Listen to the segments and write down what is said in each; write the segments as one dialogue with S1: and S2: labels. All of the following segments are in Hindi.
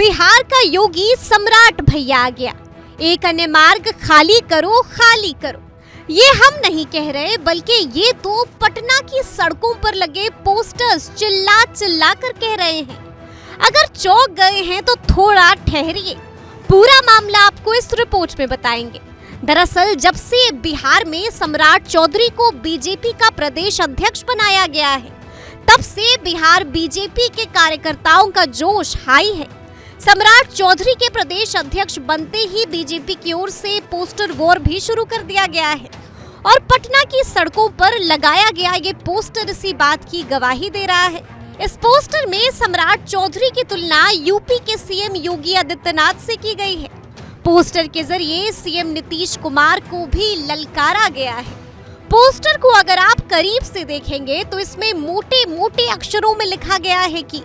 S1: बिहार का योगी सम्राट भैया आ गया। एक अन्य मार्ग खाली करो, खाली करो। ये हम नहीं कह रहे, बल्कि ये तो पटना की सड़कों पर लगे पोस्टर्स चिल्ला चिल्ला कर कह रहे हैं। अगर चौंक गए हैं तो थोड़ा ठहरिए, पूरा मामला आपको इस रिपोर्ट में बताएंगे। दरअसल जब से बिहार में सम्राट चौधरी को बीजेपी का प्रदेश अध्यक्ष बनाया गया है, तब से बिहार बीजेपी के कार्यकर्ताओं का जोश हाई है। सम्राट चौधरी के प्रदेश अध्यक्ष बनते ही बीजेपी की ओर से पोस्टर वॉर भी शुरू कर दिया गया है और पटना की सड़कों पर लगाया गया ये पोस्टर इसी बात की गवाही दे रहा है। इस पोस्टर में सम्राट चौधरी की तुलना यूपी के सीएम योगी आदित्यनाथ से की गई है। पोस्टर के जरिए सीएम नीतीश कुमार को भी ललकारा गया है। पोस्टर को अगर आप करीब से देखेंगे तो इसमें मोटे मोटे अक्षरों में लिखा गया है कि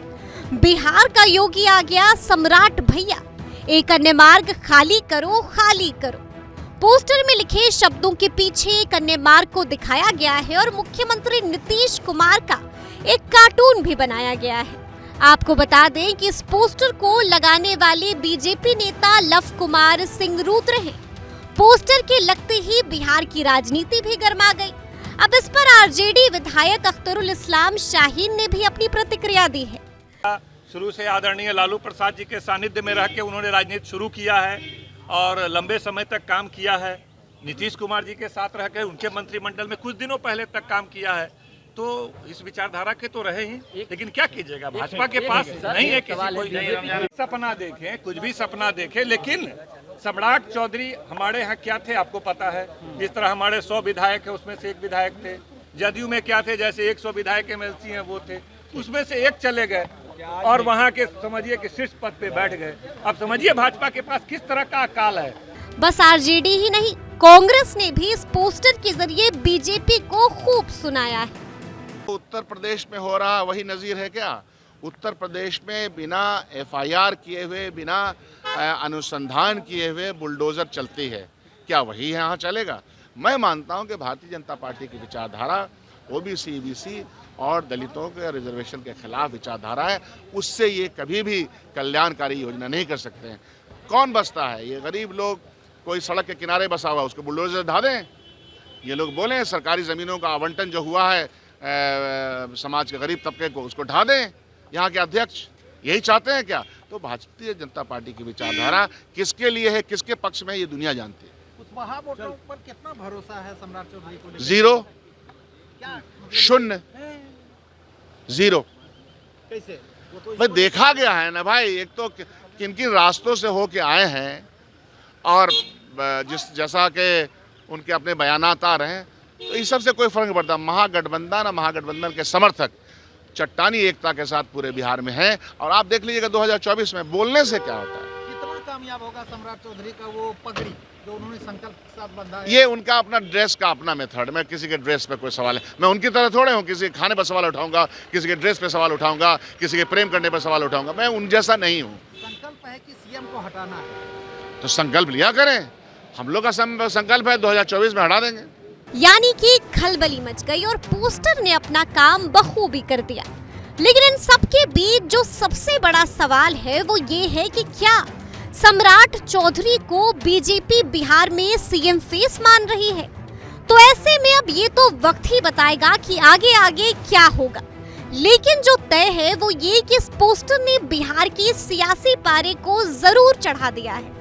S1: बिहार का योगी आ गया सम्राट भैया, एक अन्य मार्ग खाली करो, खाली करो। पोस्टर में लिखे शब्दों के पीछे एक अन्य मार्ग को दिखाया गया है और मुख्यमंत्री नीतीश कुमार का एक कार्टून भी बनाया गया है। आपको बता दें कि इस पोस्टर को लगाने वाले बीजेपी नेता लव कुमार सिंह रुद्र हैं। पोस्टर के लगते ही बिहार की राजनीति भी गर्मा गई। अब इस पर आरजेडी विधायक अख्तरुल इस्लाम शाहीन ने भी अपनी प्रतिक्रिया दी है।
S2: शुरू से आदरणीय लालू प्रसाद जी के सानिध्य में रह के उन्होंने राजनीति शुरू किया है और लंबे समय तक काम किया है। नीतीश कुमार जी के साथ रह के उनके मंत्रिमंडल में कुछ दिनों पहले तक काम किया है, तो इस विचारधारा के तो रहे ही, लेकिन क्या कीजिएगा, भाजपा के पास नहीं है किसी कोई सपना देखे, कुछ भी सपना देखे। लेकिन सम्राट चौधरी हमारे यहाँ क्या थे आपको पता है। जिस तरह हमारे 100 विधायक है उसमें से एक विधायक थे। जदयू में क्या थे, जैसे 100 विधायक एमएलसी हैं वो थे, उसमें से एक चले गए और वहाँ के समझिए कि शीर्ष पद पे बैठ गए। अब समझिए भाजपा के पास किस तरह का अकाल है।
S1: बस आरजेडी ही नहीं, कांग्रेस ने भी इस पोस्टर के जरिए बीजेपी को खूब सुनाया है।
S3: उत्तर प्रदेश में हो रहा वही नजीर है क्या? उत्तर प्रदेश में बिना एफआईआर किए हुए, बिना अनुसंधान किए हुए बुलडोजर चलती है, क्या वही यहाँ चलेगा? मैं मानता हूँ कि भारतीय जनता पार्टी की विचारधारा ओबीसी, ईबीसी और दलितों के रिजर्वेशन के खिलाफ विचारधारा है। उससे ये कभी भी कल्याणकारी योजना नहीं कर सकते हैं। कौन बसता है? ये गरीब लोग, कोई सड़क के किनारे बसा हुआ उसको बुलडोजर ढा दें। ये लोग बोले सरकारी ज़मीनों का आवंटन जो हुआ है समाज के गरीब तबके को, उसको ढा दें। यहाँ के अध्यक्ष यही चाहते हैं क्या? तो भारतीय जनता पार्टी की विचारधारा किसके लिए है, किसके पक्ष में है, ये दुनिया जानती है।
S4: कुशवाहा वोटरों पर कितना भरोसा है सम्राट चौधरी को?
S3: 0, 0, 0।
S4: कैसे?
S3: भाई देखा गया है ना भाई, एक तो किन किन रास्तों से होके आए हैं और जैसा कि उनके अपने बयानात आ रहे हैं, तो इस सब से कोई फर्क नहीं पड़ता। महागठबंधन और महागठबंधन के समर्थक चट्टानी एकता के साथ पूरे बिहार में हैं और आप देख लीजिएगा 2024 में बोलने से क्या होता है।
S4: कितना कामयाब होगा सम्राट चौधरी का वो पगड़ी जो उन्होंने संकल्प के साथ बंधा है?
S3: ये उनका अपना ड्रेस का अपना मेथड। मैं किसी के ड्रेस पे कोई सवाल है, मैं उनकी तरह थोड़े हूँ किसी के खाने पर सवाल उठाऊंगा, किसी के ड्रेस पे सवाल उठाऊंगा, किसी के प्रेम करने पर सवाल उठाऊंगा। मैं उन जैसा नहीं हूँ।
S4: संकल्प है कि सीएम को हटाना है,
S3: तो संकल्प लिया करें। हम लोग का संकल्प है 2024 में हटा देंगे।
S1: यानी कि खलबली मच गई और पोस्टर ने अपना काम बखूबी कर दिया। लेकिन इन सब के बीच जो सबसे बड़ा सवाल है वो ये है कि क्या सम्राट चौधरी को बीजेपी बिहार में सीएम फेस मान रही है? तो ऐसे में अब ये तो वक्त ही बताएगा कि आगे आगे क्या होगा। लेकिन जो तय है वो ये कि इस पोस्टर ने बिहार की सियासी पारे को जरूर चढ़ा दिया है।